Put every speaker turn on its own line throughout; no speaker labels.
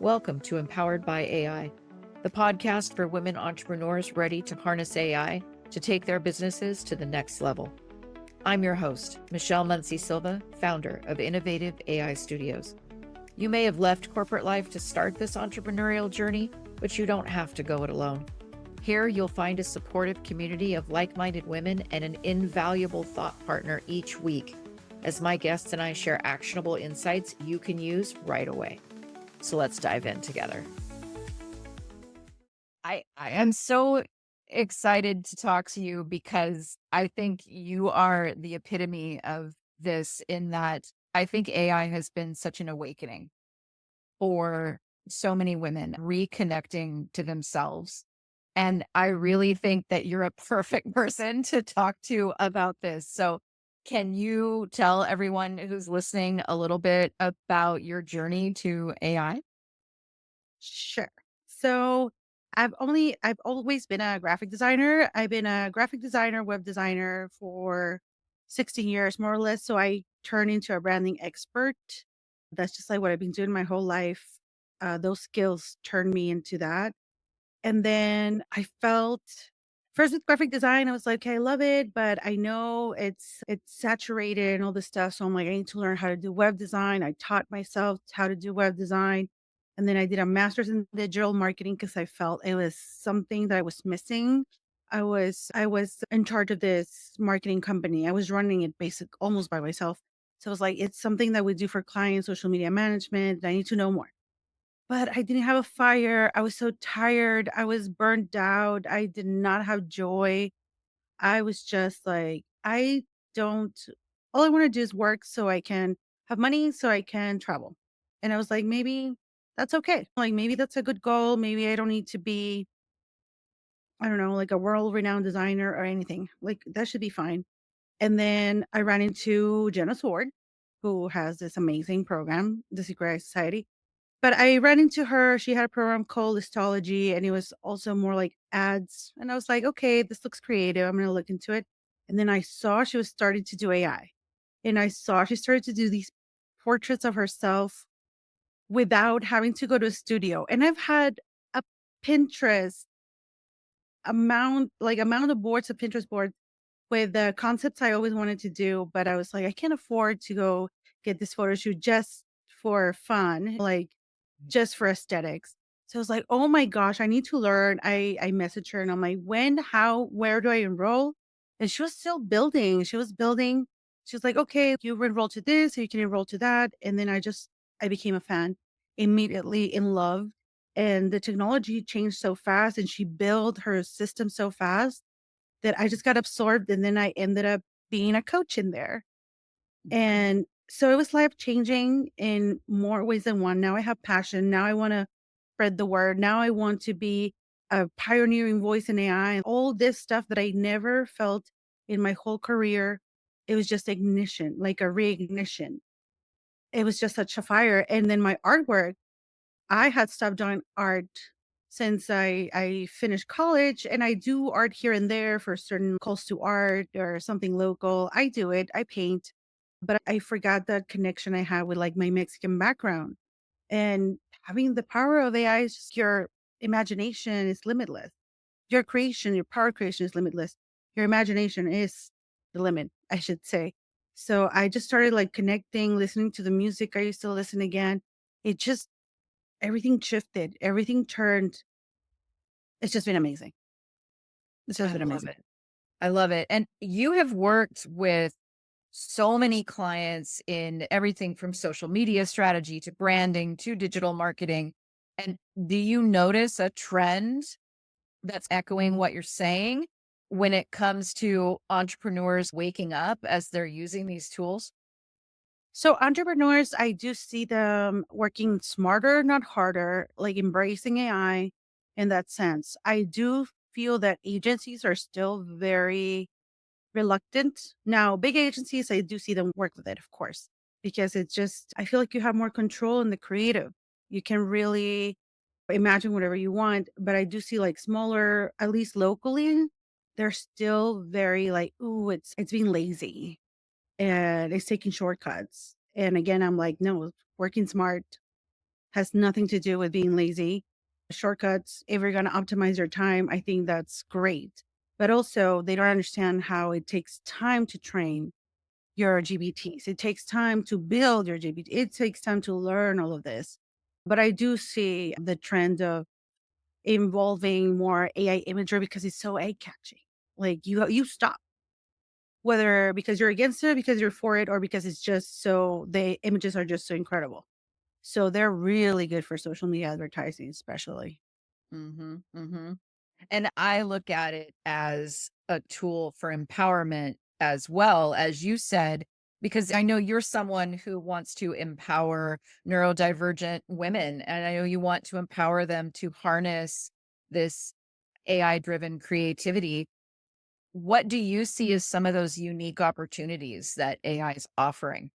Welcome to Empowered by AI, the podcast for women entrepreneurs ready to harness AI to take their businesses to the next level. I'm your host, Michelle Muncie Silva, founder of Innovative AI Studios. You may have left corporate life to start this entrepreneurial journey, but you don't have to go it alone. Here, you'll find a supportive community of like-minded women and an invaluable thought partner each week, as my guests and I share actionable insights you can use right away. So let's dive in together. I am so excited to talk to you because I think you are the epitome of this, in that I think AI has been such an awakening for so many women reconnecting to themselves. And I really think that you're a perfect person to talk to about this. So can you tell everyone who's listening a little bit about your journey to AI?
Sure. So I've always been a graphic designer. I've been a graphic designer, web designer for 16 years more or less. So I turned into a branding expert. That's just like what I've been doing my whole life. Those skills turned me into that. And then I felt first with graphic design, I was like, okay, I love it, but I know it's saturated and all this stuff. So I'm like, I need to learn how to do web design. I taught myself how to do web design. And then I did a master's in digital marketing because I felt it was something that I was missing. I was in charge of this marketing company. I was running it almost by myself. So it was like it's something that we do for clients, social media management. I need to know more. But I didn't have a fire. I was so tired. I was burnt out. I did not have joy. I was just like, I don't, all I want to do is work so I can have money so I can travel. And I was like, maybe that's okay. Like, maybe that's a good goal. Maybe I don't need to be, I don't know, like a world renowned designer or anything. Like, that should be fine. And then I ran into Jenna Sword, who has this amazing program, the Secret Eye Society, but I ran into her, she had a program called Histology, and it was also more like ads, and I was like, "Okay, this looks creative, I'm gonna look into it." And then I saw she was starting to do AI, and I saw she started to do these portraits of herself without having to go to a studio, and I've had a Pinterest amount of boards, of Pinterest boards with the concepts I always wanted to do, but I was like, "I can't afford to go get this photo shoot just for fun, like, just for aesthetics." So I was like, "Oh my gosh, I need to learn." I messaged her and I'm like, "When, how, where do I enroll?" And she was still building. She was building. She was like, "Okay, you enroll to this, you can enroll to that." And then I became a fan, immediately in love. And the technology changed so fast and she built her system so fast that I just got absorbed. And then I ended up being a coach in there. And so it was life changing in more ways than one. Now I have passion. Now I want to spread the word. Now I want to be a pioneering voice in AI and all this stuff that I never felt in my whole career. It was just ignition, like a reignition. It was just such a fire. And then my artwork, I had stopped doing art since I finished college, and I do art here and there for certain calls to art or something local. I do it. I paint, but I forgot that connection I had with like my Mexican background. And having the power of AI is just your imagination is limitless. Your creation, your power creation is limitless. Your imagination is the limit, I should say. So I just started like connecting, listening to the music I used to listen again. It just everything shifted, everything turned. It's just been amazing. It's just
I
been
love
amazing.
it. I love it. And you have worked with so many clients in everything from social media strategy to branding to digital marketing. And do you notice a trend that's echoing what you're saying when it comes to entrepreneurs waking up as they're using these tools?
So entrepreneurs, I do see them working smarter, not harder, like embracing AI in that sense. I do feel that agencies are still very reluctant. Now, big agencies, I do see them work with it, of course, because it's just, I feel like you have more control in the creative. You can really imagine whatever you want. But I do see like smaller, at least locally, they're still very like, ooh, it's being lazy and it's taking shortcuts. And again, I'm like, no, working smart. has nothing to do with being lazy. Shortcuts, if you're going to optimize your time, I think that's great. But also, they don't understand how it takes time to train your GPTs. It takes time to build your GPT. It takes time to learn all of this. But I do see the trend of involving more AI imagery because it's so eye catchy. Like you stop, whether because you're against it, because you're for it, or because it's just so the images are just so incredible. So they're really good for social media advertising, especially.
Mm-hmm. Mm-hmm. And I look at it as a tool for empowerment as well, as you said, because I know you're someone who wants to empower neurodivergent women. And I know you want to empower them to harness this AI driven creativity. What do you see as some of those unique opportunities that AI is offering?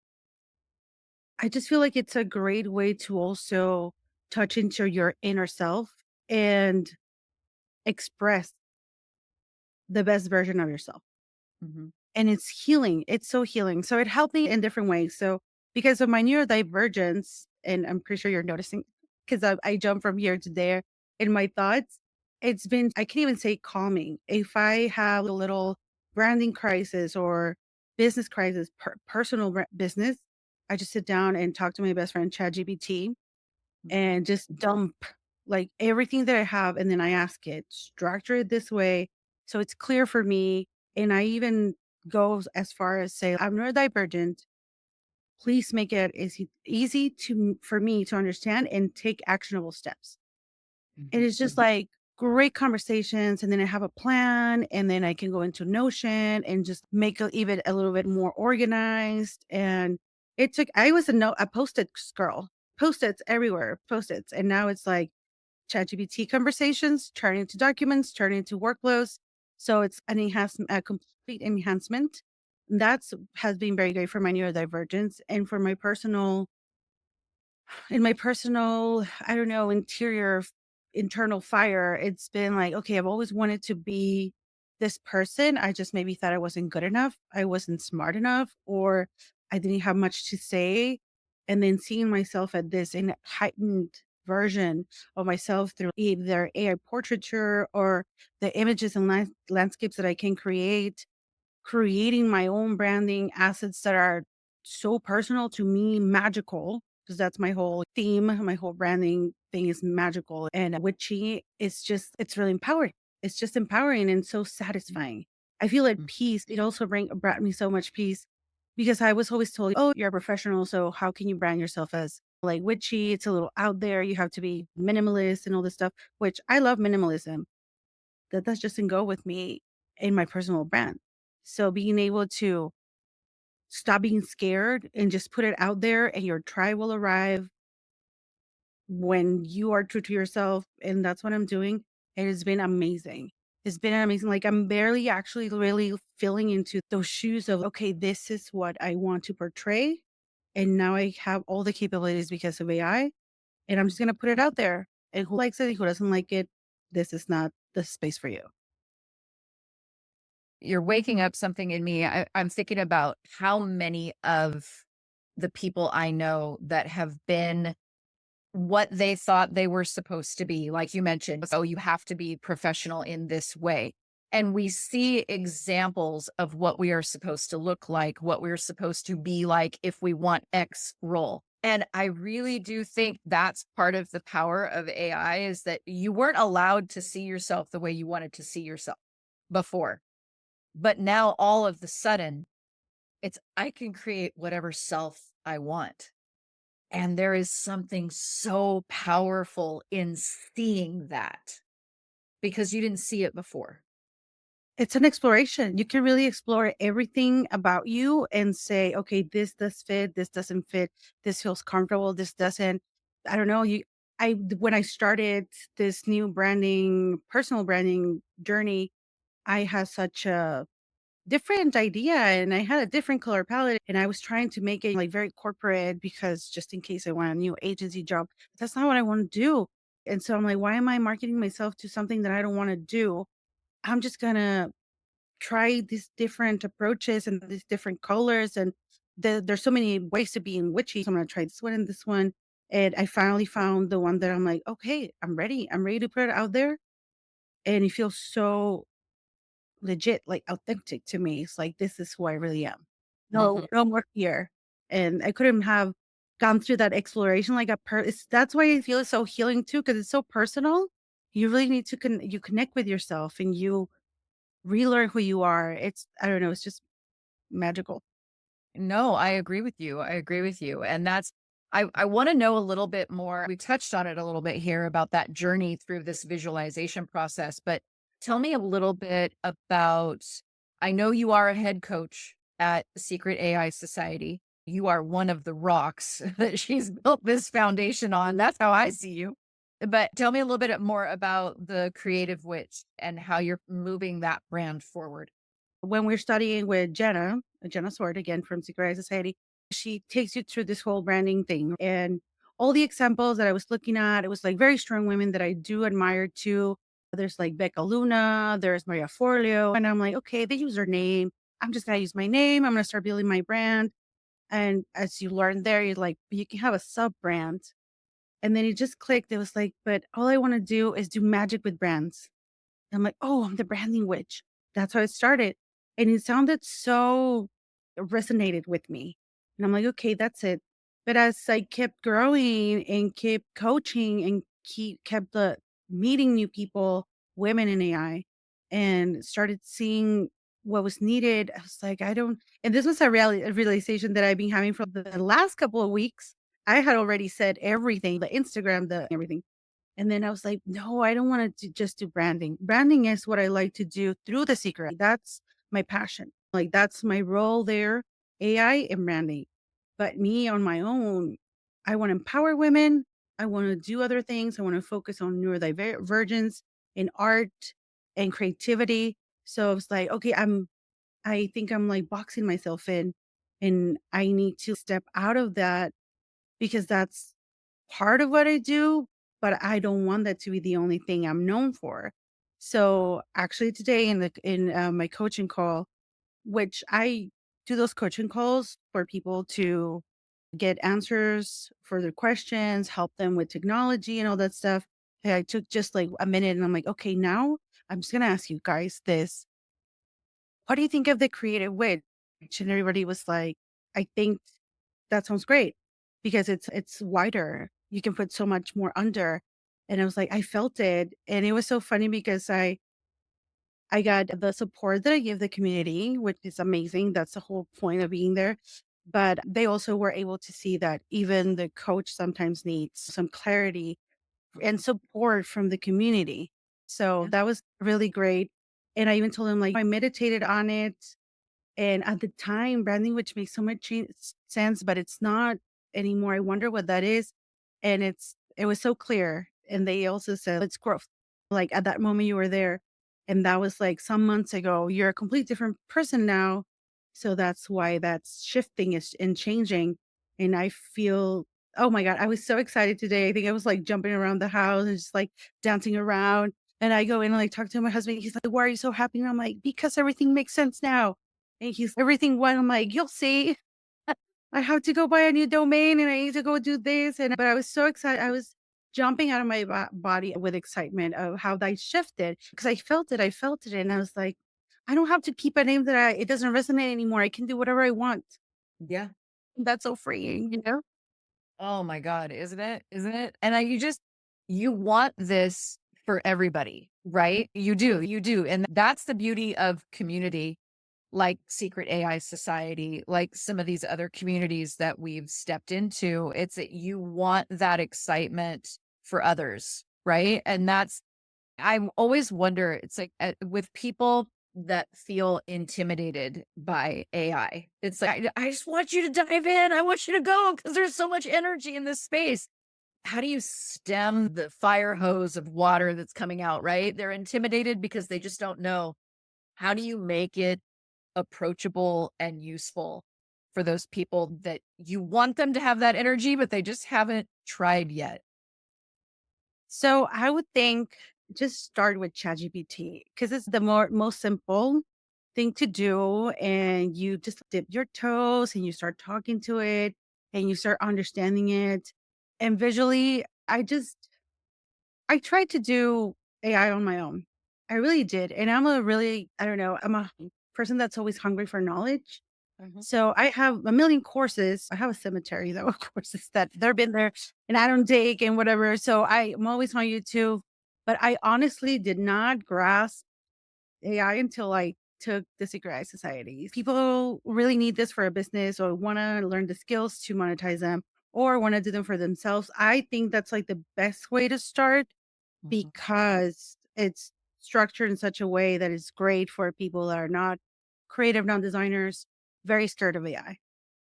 I just feel like it's a great way to also touch into your inner self and express the best version of yourself.
Mhm.
And it's healing. It's so healing. So it helped me in different ways. So because of my neurodivergence, and I'm pretty sure you're noticing because I jump from here to there in my thoughts, it's been, I can't even say calming. If I have a little branding crisis or business crisis, personal business, I just sit down and talk to my best friend, ChatGPT,
Mhm.
and just dump like everything that I have. And then I ask it, structure it this way. So it's clear for me. And I even go as far as say, I'm neurodivergent. Please make it easy to for me to understand and take actionable steps. And
Mhm.
it's just like great conversations. And then I have a plan. And then I can go into Notion and just make it even a little bit more organized. And it took, I was a post-its girl, post-its everywhere, post-its. And now it's like ChatGPT conversations, turn into documents, turn into workflows. So it's an enhancement, a complete enhancement. That's has been very great for my neurodivergence and for my personal in my personal, I don't know, internal fire. It's been like, okay, I've always wanted to be this person. I just maybe thought I wasn't good enough. I wasn't smart enough, or I didn't have much to say. And then seeing myself at this in heightened version of myself through either AI portraiture or the images and landscapes that I can create, creating my own branding assets that are so personal to me, magical, because that's my whole theme. My whole branding thing is magical and witchy. It's really empowering. It's just empowering and so satisfying. I feel at
Mhm.
peace. It also brought me so much peace because I was always told, oh, you're a professional. So how can you brand yourself as like witchy? It's a little out there. You have to be minimalist and all this stuff, which I love minimalism. That doesn't go with me in my personal brand. So being able to stop being scared and just put it out there and your tribe will arrive when you are true to yourself. And that's what I'm doing. It has been amazing. It's been amazing. Like I'm barely actually really feeling into those shoes of, okay, this is what I want to portray. And now I have all the capabilities because of AI. And I'm just going to put it out there. And who likes it, who doesn't like it, this is not the space for you.
You're waking up something in me. I'm thinking about how many of the people I know that have been what they thought they were supposed to be. Like you mentioned, oh, you have to be professional in this way. And we see examples of what we are supposed to look like, what we're supposed to be like if we want X role. And I really do think that's part of the power of AI is that you weren't allowed to see yourself the way you wanted to see yourself before. But now all of the sudden, it's I can create whatever self I want. And there is something so powerful in seeing that because you didn't see it before.
It's an exploration. You can really explore everything about you and say, okay, this does fit, this doesn't fit, this feels comfortable, this doesn't. I don't know. When I started this new branding, personal branding journey, I had such a different idea and I had a different color palette and I was trying to make it like very corporate because just in case I want a new agency job, that's not what I want to do. And so I'm like, why am I marketing myself to something that I don't want to do? I'm just gonna try these different approaches and these different colors and there's so many ways to being witchy. So I'm gonna try this one and this one. And I finally found the one that I'm like, okay, I'm ready. I'm ready to put it out there. And it feels so legit, like authentic to me. It's like, this is who I really am.
Mhm.
No more fear. And I couldn't have gone through that exploration like that's why I feel it's so healing too, because it's so personal. You really need to you connect with yourself and you relearn who you are. I don't know, it's just magical.
No, I agree with you. I agree with you. And I want to know a little bit more. We touched on it a little bit here about that journey through this visualization process, but tell me a little bit about I know you are a head coach at Secret AI Society. You are one of the rocks that she's built this foundation on. That's how I see you. But tell me a little bit more about the Creative Witch and how you're moving that brand forward.
When we're studying with Jenna Sword, again from Secret Society, she takes you through this whole branding thing. And all the examples that I was looking at, it was like very strong women that I do admire too. There's like Becca Luna, there's Maria Forleo. And I'm like, okay, they use their name. I'm just going to use my name. I'm going to start building my brand. And as you learn there, you're like, you can have a sub brand. And then it just clicked. It was like, but all I want to do is do magic with brands. I'm like, "Oh, I'm the branding witch." That's how it started, and it sounded so resonated with me, and I'm like, "Okay, that's it." But as I kept growing and kept coaching and kept the meeting new people, women in AI, and started seeing what was needed, I was like, "I don't." And this was a realization that I've been having for the last couple of weeks. I had already said everything, the Instagram, the everything. And then I was like, no, I don't want to just do branding. Branding is what I like to do through the secret. That's my passion. Like that's my role there, AI and branding. But me on my own, I want to empower women. I want to do other things. I want to focus on neurodivergence in art and creativity. So it's like, okay, I think I'm like boxing myself in and I need to step out of that because that's part of what I do, but I don't want that to be the only thing I'm known for. So actually today in my coaching call, which I do those coaching calls for people to get answers for their questions, help them with technology and all that stuff. And I took just like a minute and I'm like, okay, now I'm just gonna ask you guys this. What do you think of the creative witch? And everybody was like, I think that sounds great because it's wider. You can put so much more under. And I was like, I felt it. And it was so funny because I got the support that I give the community, which is amazing. That's the whole point of being there. But they also were able to see that even the coach sometimes needs some clarity and support from the community. So
Yeah.
that was really great. And I even told them like I meditated on it and at the time, branding, which makes so much sense, but it's not anymore. I wonder what that is. And it was so clear. And they also said it's growth. Like at that moment you were there. And that was like some months ago. You're a complete different person now. So that's why that's shifting is and changing. And I feel, oh my God, I was so excited today. I think I was like jumping around the house and just like dancing around. And I go in and like talk to my husband. He's like, why are you so happy? And I'm like, because everything makes sense now. And he's everything went. I'm like, you'll see. I have to go buy a new domain and I need to go do this. And but I was so excited. I was jumping out of my body with excitement of how that shifted because I felt it. I felt it. And I was like, I don't have to keep a name that it doesn't resonate anymore. I can do whatever I want.
Yeah.
That's so freeing, you know?
Oh my God, isn't it? Isn't it? And you want this for everybody, right? You do. And that's the beauty of community like Secret AI Society, like some of these other communities that we've stepped into. It's that you want that excitement for others, right? And I always wonder, it's like with people that feel intimidated by AI, it's like, I just want you to dive in. I want you to go because there's so much energy in this space. How do you stem the fire hose of water that's coming out, right? They're intimidated because they just don't know. How do you make it approachable and useful for those people that you want them to have that energy, but they just haven't tried yet?
So I would think just start with ChatGPT because it's the most simple thing to do. And you just dip your toes and you start talking to it and you start understanding it. And visually, I tried to do AI on my own. I really did. And I'm a really, I don't know, I'm a person that's always hungry for knowledge.
Mhm.
So I have a million courses. I have a cemetery though of courses that they've been there and I don't take and whatever. So I'm always on YouTube. But I honestly did not grasp AI until I took the Secret Eye Society. People really need this for a business or want to learn the skills to monetize them or want to do them for themselves. I think that's like the best way to start
Mhm.
because it's structured in such a way that is great for people that are not creative, non-designers, very scared of AI.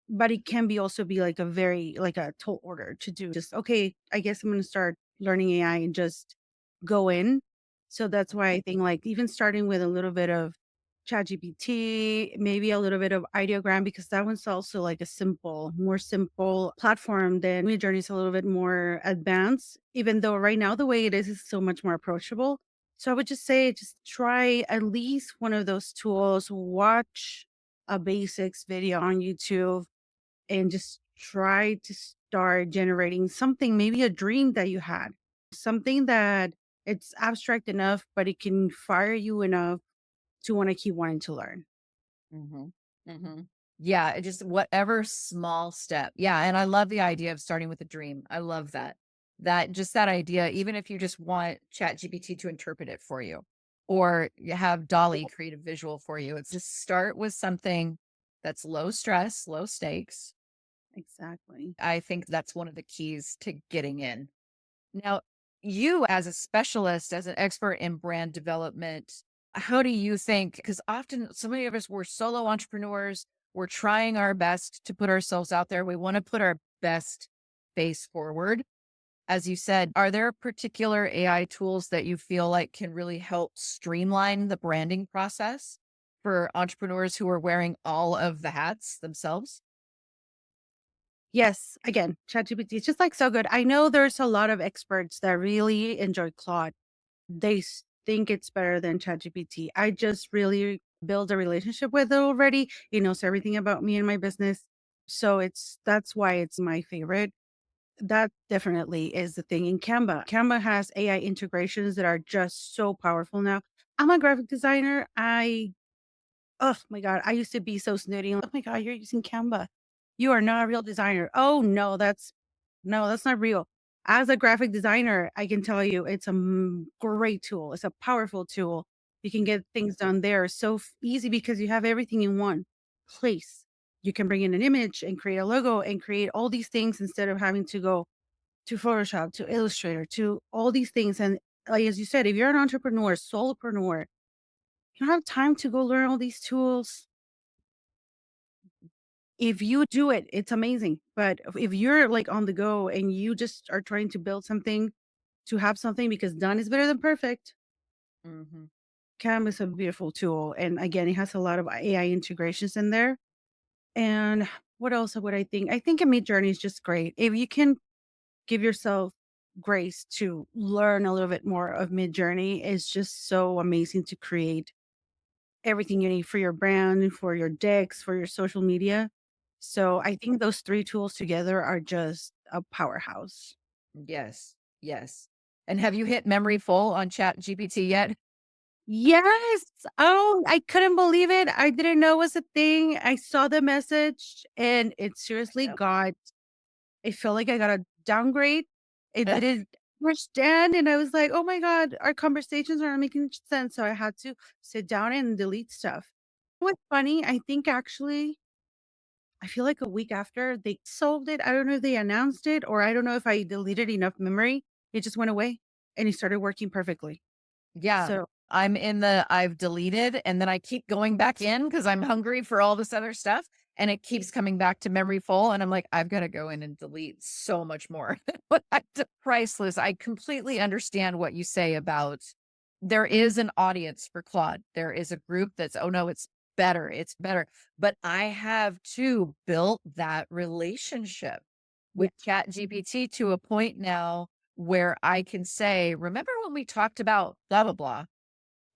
But it can be also be like a very like a tall order to do. Just, okay, I guess I'm gonna start learning AI and just go in. So that's why I think like even starting with a little bit of ChatGPT, maybe a little bit of ideogram, because that one's also like a more simple platform than Midjourney is a little bit more advanced, even though right now the way it is so much more approachable. So I would just say just try at least one of those tools, watch a basics video on YouTube and just try to start generating something, maybe a dream that you had, something that it's abstract enough, but it can fire you enough to want to keep wanting to learn.
Mhm. Mhm. Yeah, it just whatever small step. Yeah, and I love the idea of starting with a dream. I love that. That idea, even if you just want ChatGPT to interpret it for you, or you have Dolly create a visual for you. It's just start with something that's low stress, low stakes.
Exactly.
I think that's one of the keys to getting in. Now, you as a specialist, as an expert in brand development, how do you think? Because often so many of us, we're solo entrepreneurs, we're trying our best to put ourselves out there. We want to put our best face forward. As you said, are there particular AI tools that you feel like can really help streamline the branding process for entrepreneurs who are wearing all of the hats themselves?
Yes, again, ChatGPT is just like so good. I know there's a lot of experts that really enjoy Claude. Think it's better than ChatGPT. I just really build a relationship with it already. It knows everything about me and my business. So that's why it's my favorite. That definitely is the thing in Canva. Canva has AI integrations that are just so powerful now. I'm a graphic designer. Oh my God, I used to be so snooty. Oh my God, you're using Canva. You are not a real designer. Oh no, that's not real. As a graphic designer, I can tell you it's a great tool. It's a powerful tool. You can get things done there so easy because you have everything in one place. You can bring in an image and create a logo and create all these things instead of having to go to Photoshop, to Illustrator, to all these things. And like as you said, if you're an entrepreneur, solopreneur, you don't have time to go learn all these tools. If you do it, it's amazing. But if you're like on the go and you just are trying to build something to have something because done is better than perfect,
Mhm.
Canva is a beautiful tool. And again, it has a lot of AI integrations in there. And what else would I think? I think a Mid Journey is just great. If you can give yourself grace to learn a little bit more of Mid Journey, it's just so amazing to create everything you need for your brand, for your decks, for your social media. So I think those 3 tools together are just a powerhouse.
Yes. Yes. And have you hit memory full on Chat GPT yet?
Yes! Oh, I couldn't believe it. I didn't know it was a thing. I saw the message and it seriously got I felt like I got a downgrade. It
Yep.
didn't understand and I was like, "Oh my god, our conversations are not making sense." So I had to sit down and delete stuff. What's funny, I think actually I feel like a week after they solved it, I don't know if they announced it or I don't know if I deleted enough memory. It just went away and it started working perfectly.
Yeah.
So,
I'm in the I've deleted and then I keep going back in because I'm hungry for all this other stuff. And it keeps coming back to memory full. And I'm like, I've got to go in and delete so much more. But priceless. I completely understand what you say about there is an audience for Claude. There is a group that's, oh no, it's better. It's better. But I have too built that relationship
yeah.
with Chat GPT to a point now where I can say, remember when we talked about blah, blah, blah,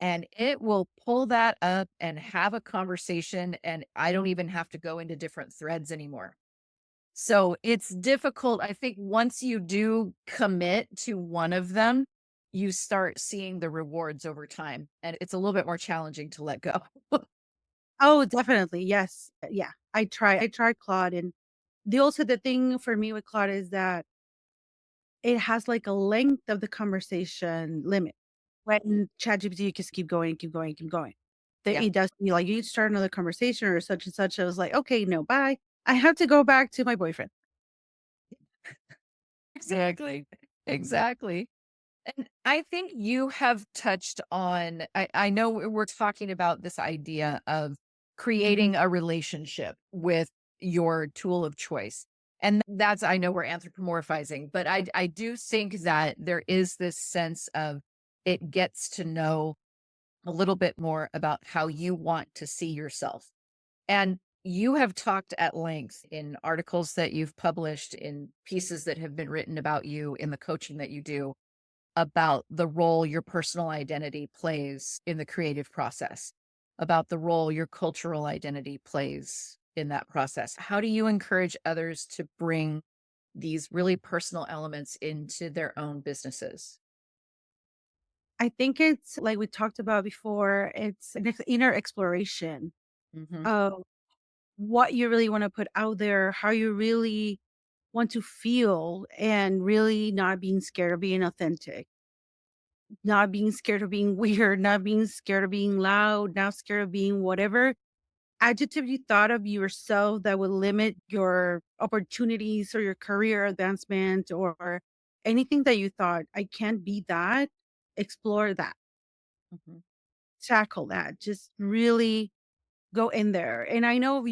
and it will pull that up and have a conversation. And I don't even have to go into different threads anymore. So it's difficult. I think once you do commit to one of them, you start seeing the rewards over time. And it's a little bit more challenging to let go.
Oh, definitely. Yes. Yeah. I tried Claude, and the thing for me with Claude is that it has like a length of the conversation limit. When ChatGPT, you just keep going, keep going, keep going.
Yeah,
It does you like you start another conversation or such and such. I was like, okay, no, bye. I have to go back to my boyfriend.
exactly. Exactly. And I think you have touched on, I know we're talking about this idea of creating a relationship with your tool of choice. And that's, I know we're anthropomorphizing, but I do think that there is this sense of it gets to know a little bit more about how you want to see yourself. And you have talked at length in articles that you've published, in pieces that have been written about you, in the coaching that you do, about the role your personal identity plays in the creative process, about the role your cultural identity plays in that process. How do you encourage others to bring these really personal elements into their own businesses?
I think it's like we talked about before, it's an inner exploration
Hmm.
of what you really want to put out there, how you really want to feel, and really not being scared of being authentic, not being scared of being weird, not being scared of being loud, not scared of being whatever adjective you thought of yourself that would limit your opportunities or your career advancement or anything that you thought, I can't be that. Explore that,
Hmm.
tackle that, just really go in there. And I know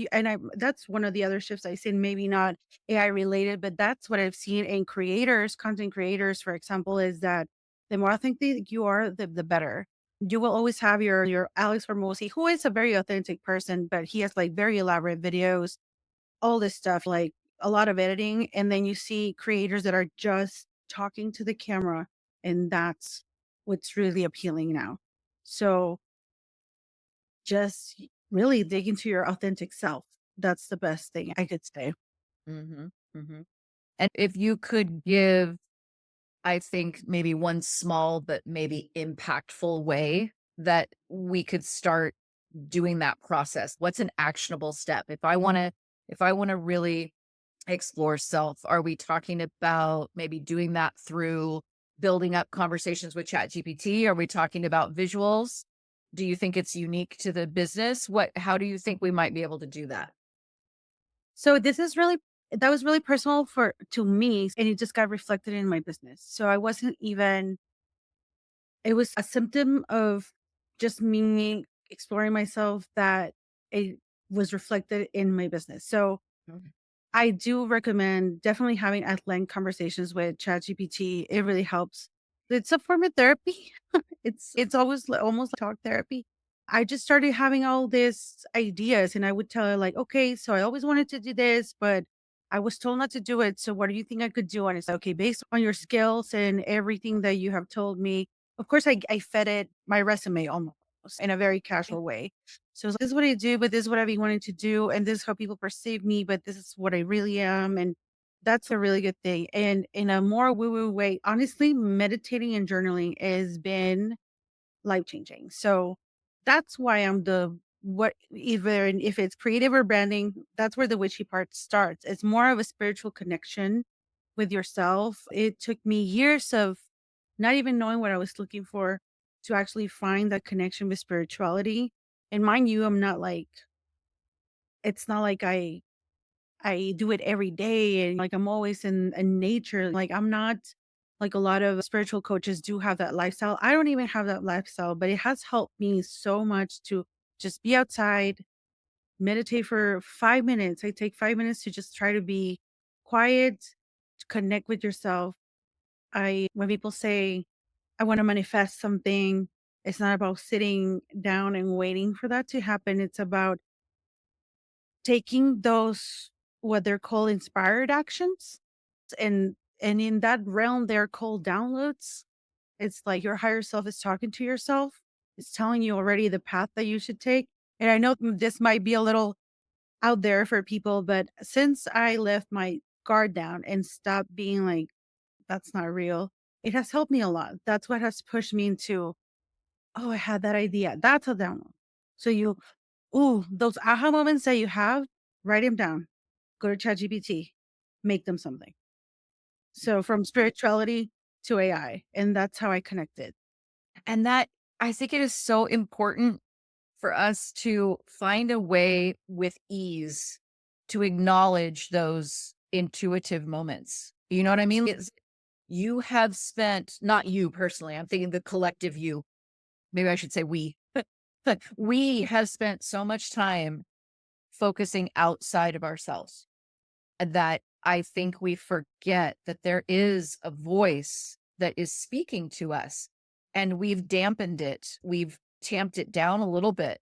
that's one of the other shifts I seen, maybe not AI related, but that's what I've seen in creators, content creators, for example, is that the more authentic you are, the better. You will always have your Alex Formosi, who is a very authentic person, but he has like very elaborate videos, all this stuff, like a lot of editing. And then you see creators that are just talking to the camera, and that's what's really appealing now. So just really dig into your authentic self. That's the best thing I could say.
Hmm. Hmm. And if you could give, I think, maybe one small but maybe impactful way that we could start doing that process, what's an actionable step? If I want to really explore self, are we talking about maybe doing that through building up conversations with ChatGPT? Are we talking about visuals? Do you think it's unique to the business? How do you think we might be able to do that?
So this is really that was really personal for to me, and it just got reflected in my business. So I wasn't even it was a symptom of just me exploring myself that it was reflected in my business. So
Okay.
I do recommend definitely having at length conversations with ChatGPT. It really helps. It's a form of therapy. It's always almost like talk therapy. I just started having all these ideas, and I would tell her like, okay, so I always wanted to do this, but I was told not to do it. So what do you think I could do? And it's okay, based on your skills and everything that you have told me. Of course, I fed it my resume almost in a very casual way. So it's like, this is what I do, but this is what I've been wanting to do, and this is how people perceive me, but this is what I really am. And that's a really good thing. And in a more woo-woo way, honestly, meditating and journaling has been life changing. So that's why I'm the what even if it's creative or branding, that's where the witchy part starts. It's more of a spiritual connection with yourself. It took me years of not even knowing what I was looking for to actually find that connection with spirituality. And mind you, I'm not like it's not like I do it every day and like I'm always in nature. Like I'm not like a lot of spiritual coaches do have that lifestyle. I don't even have that lifestyle, but it has helped me so much to just be outside, meditate for 5 minutes. I take 5 minutes to just try to be quiet, to connect with yourself. When people say, I want to manifest something, it's not about sitting down and waiting for that to happen. It's about taking those what they're called inspired actions, and in that realm they're called downloads. It's like your higher self is talking to yourself. It's telling you already the path that you should take. And I know this might be a little out there for people. But since I left my guard down and stopped being like, that's not real, it has helped me a lot. That's what has pushed me into, oh, I had that idea. That's a download. So those aha moments that you have, write them down. Go to ChatGPT, make them something. So from spirituality to AI, and that's how I connected.
And that I think it is so important for us to find a way with ease to acknowledge those intuitive moments. You know what I mean? You have spent, not you personally, I'm thinking the collective you. Maybe I should say we. But we have spent so much time focusing outside of ourselves that I think we forget that there is a voice that is speaking to us, and we've dampened it. We've tamped it down a little bit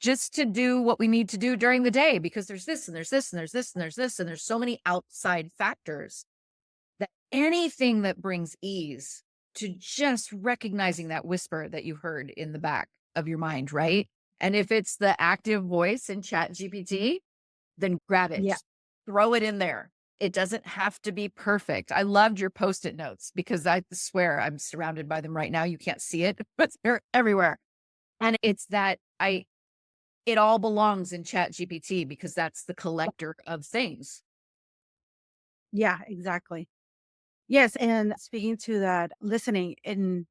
just to do what we need to do during the day because there's this and there's this and there's this and there's this and there's so many outside factors that anything that brings ease to just recognizing that whisper that you heard in the back of your mind, right? And if it's the active voice in Chat GPT, then grab it,
Yeah.
just throw it in there. It doesn't have to be perfect. I loved your post-it notes because I swear I'm surrounded by them right now. You can't see it, but they're everywhere. And it's that it all belongs in Chat GPT because that's the collector of things.
Yeah, exactly. Yes, and speaking to that, listening, and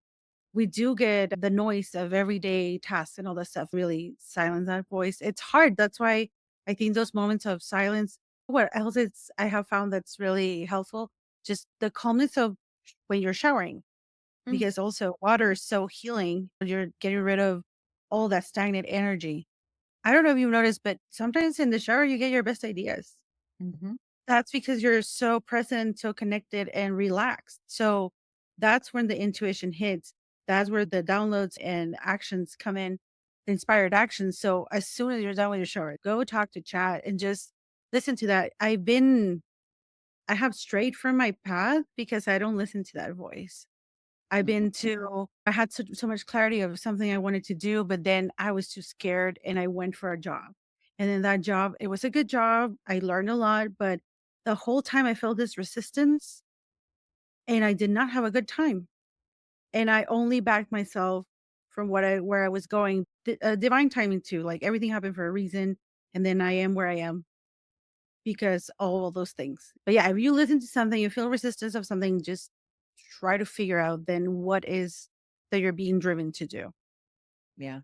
we do get the noise of everyday tasks and all that stuff really silence that voice. It's hard. That's why I think those moments of silence, what else it's I have found that's really helpful, just the calmness of when you're showering,
Mm,
because also water is so healing. You're getting rid of all that stagnant energy. I don't know if you've noticed, but sometimes in the shower you get your best ideas.
mhm.
That's because you're so present, so connected and relaxed. So that's when the intuition hits. That's where the downloads and actions come in, the inspired actions. So as soon as you're done with your shower, go talk to chat and just listen to that. I have strayed from my path because I don't listen to that voice. I had so much clarity of something I wanted to do, but then I was too scared and I went for a job. And then that job, it was a good job. I learned a lot, but the whole time I felt this resistance and I did not have a good time. And I only backed myself from where I was going, divine timing too. Like everything happened for a reason. And then I am where I am because all of those things. But yeah, if you listen to something, you feel resistance of something, just try to figure out then what is that you're being driven to do.
Yeah.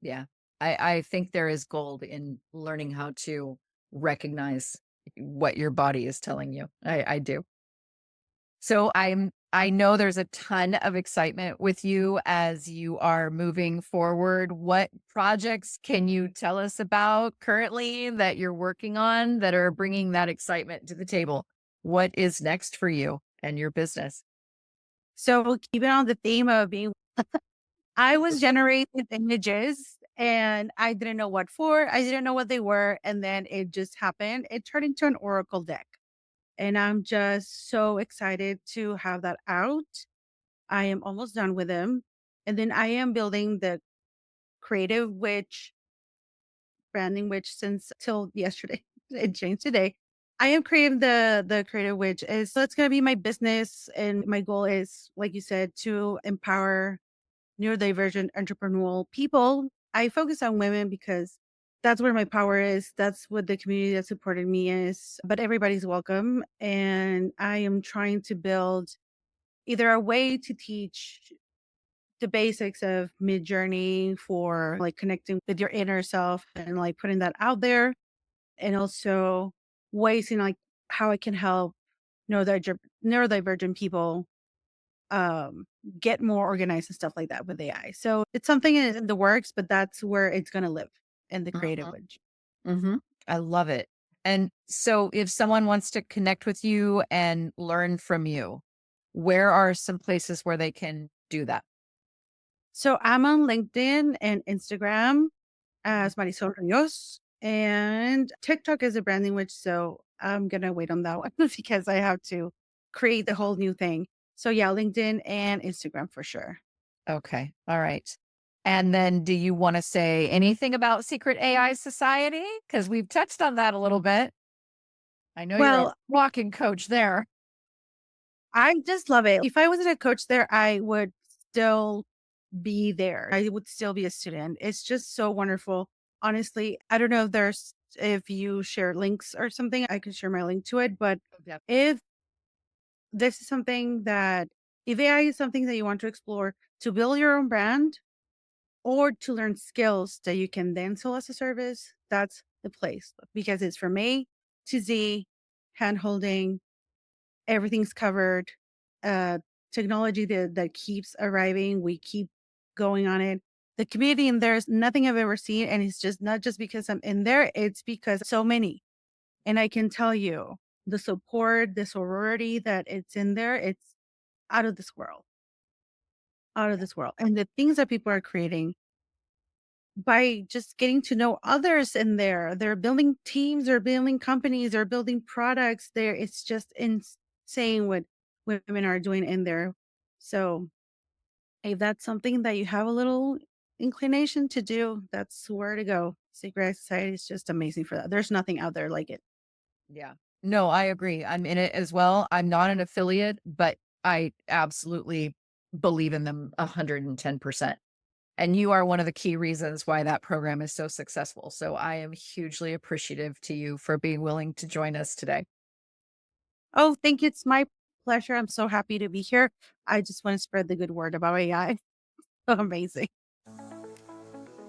Yeah. I think there is gold in learning how to recognize what your body is telling you. I do. So I know there's a ton of excitement with you as you are moving forward. What projects can you tell us about currently that you're working on that are bringing that excitement to the table? What is next for you and your business?
So keeping on the theme of being, I was generating images and I didn't know what for. I didn't know what they were. And then it just happened. It turned into an oracle deck. And I'm just so excited to have that out. I am almost done with them. And then I am building the creative witch branding witch since till yesterday. It changed today. I am creating the creative witch is so it's gonna be my business and my goal is, like you said, to empower neurodivergent entrepreneurial people. I focus on women because that's where my power is. That's what the community that supported me is. But everybody's welcome. And I am trying to build either a way to teach the basics of mid journey for like connecting with your inner self and like putting that out there. And also ways in like how I can help neurodivergent people um, get more organized and stuff like that with AI. So it's something in the works, but that's where it's going to live in the creative
Mhm.
edge.
Mhm. I love it. And so if someone wants to connect with you and learn from you, where are some places where they can do that?
So I'm on LinkedIn and Instagram as Marisol Rios, and TikTok is a branding witch. So I'm going to wait on that one because I have to create the whole new thing. So yeah, LinkedIn and Instagram for sure.
Okay. All right. And then do you want to say anything about secret AI society? Because we've touched on that a little bit. I know you're a
Well,
walking coach there.
I just love it. If I wasn't a coach there, I would still be there. I would still be a student. It's just so wonderful. Honestly, I don't know if you share links or something, I could share my link to it. But
Yeah.
if this is something that if AI is something that you want to explore to build your own brand or to learn skills that you can then sell as a service, that's the place because it's from A to Z, hand holding, everything's covered. Uh, Technology that keeps arriving. We keep going on it. The community in there is nothing I've ever seen. And it's just not just because I'm in there, it's because so many. And I can tell you the support, the sorority that it's in there, it's out of this world, out of this world. And the things that people are creating by just getting to know others in there. They're building teams, they're building companies, they're building products there. It's just insane what women are doing in there. So if that's something that you have a little inclination to do, that's where to go. Secret Society is just amazing for that. There's nothing out there like it.
Yeah. No, I agree. I'm in it as well. I'm not an affiliate, but I absolutely believe in them 110%. And you are one of the key reasons why that program is so successful. So I am hugely appreciative to you for being willing to join us today.
Oh, thank you. It's my pleasure. I'm so happy to be here. I just want to spread the good word about AI. Amazing.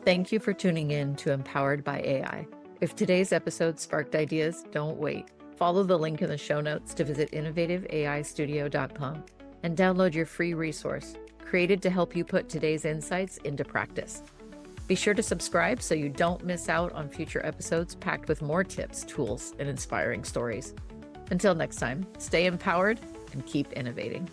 Thank you for tuning in to Empowered by AI. If today's episode sparked ideas, don't wait. Follow the link in the show notes to visit innovativeaistudio.com and download your free resource created to help you put today's insights into practice. Be sure to subscribe so you don't miss out on future episodes packed with more tips, tools, and inspiring stories. Until next time, stay empowered and keep innovating.